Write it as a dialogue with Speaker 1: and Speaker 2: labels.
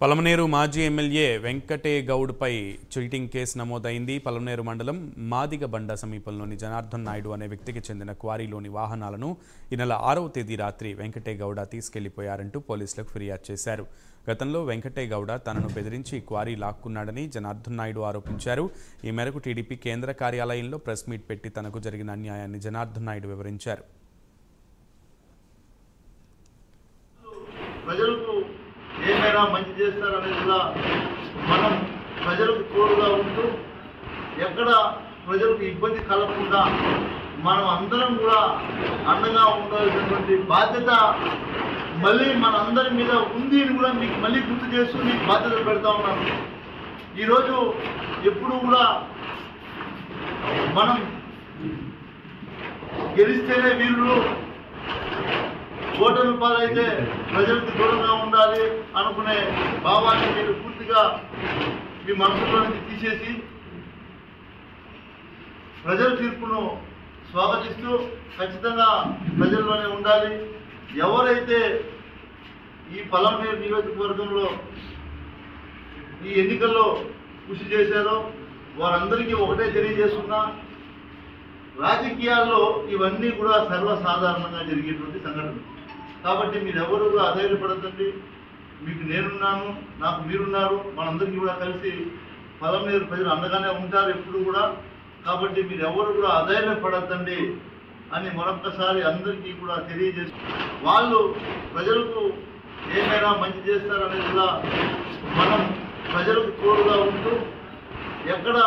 Speaker 1: పలమనేరు మాజీ MLA వెంకటేగౌడ్పై cheating case నమోదైంది. పలమనేరు మండలం మాదిగబండ సమీపంలోని జనార్దన్ నాయుడు అనే వ్యక్తికి చెందిన క్వారీలోని వాహనాలను ఈ నెల 6వ తేదీ రాత్రి వెంకటేగౌడ తీసుకెళ్లిపోయారంటూ పోలీసులకు ఫిర్యాదు చేశారు. గతంలో వెంకటేగౌడ తనను బెదిరించి క్వారీ లాక్కున్నాడని జనార్దన్ నాయుడు ఆరోపించారు. ఈ మేరకు టీడీపీ కేంద్ర కార్యాలయంలో ప్రెస్ మీట్ పెట్టి తనకు జరిగిన అన్యాయాన్ని జనార్దన్ నాయుడు వివరించారు.
Speaker 2: ఏమైనా మంచి చేస్తారనేది కూడా మనం ప్రజలకు తోడుగా ఉంటూ ఎక్కడ ప్రజలకు ఇబ్బంది కలగకుండా మనం అందరం కూడా అండగా ఉండాల్సినటువంటి బాధ్యత మళ్ళీ మన అందరి మీద ఉంది అని కూడా మీకు మళ్ళీ గుర్తు చేస్తూ మీకు బాధ్యతలు పెడతా ఉన్నాను. ఈరోజు ఎప్పుడు కూడా మనం గెలిస్తేనే వీరులు, ఓటమి పాలైతే ప్రజలకు దూరంగా ఉండాలి అనుకునే భావాన్ని మీరు పూర్తిగా మీ మనసులో నుంచి తీసేసి ప్రజల తీర్పును స్వాగతిస్తూ ఖచ్చితంగా ప్రజల్లోనే ఉండాలి. ఎవరైతే ఈ పలమనేరు నియోజకవర్గంలో ఈ ఎన్నికల్లో కృషి చేశారో వారందరికీ ఒకటే తెలియజేస్తున్నా, రాజకీయాల్లో ఇవన్నీ కూడా సర్వసాధారణంగా జరిగేటువంటి సంఘటనలు. కాబట్టి మీరెవరు కూడా అధైర్యపడద్దండి. మీకు నేనున్నాను, నాకు మీరున్నారు, మనందరికీ కూడా కలిసి పలమనేరు ప్రజలు అండగానే ఉంటారు ఎప్పుడు కూడా. కాబట్టి మీరెవరు కూడా అధైర్యపడద్దండి అని మరొక్కసారి అందరికీ కూడా తెలియజేస్తూ, వాళ్ళు ప్రజలకు ఏమైనా మంచి చేస్తారనేది కూడా మనం ప్రజలకు తోడుగా ఉంటూ ఎక్కడ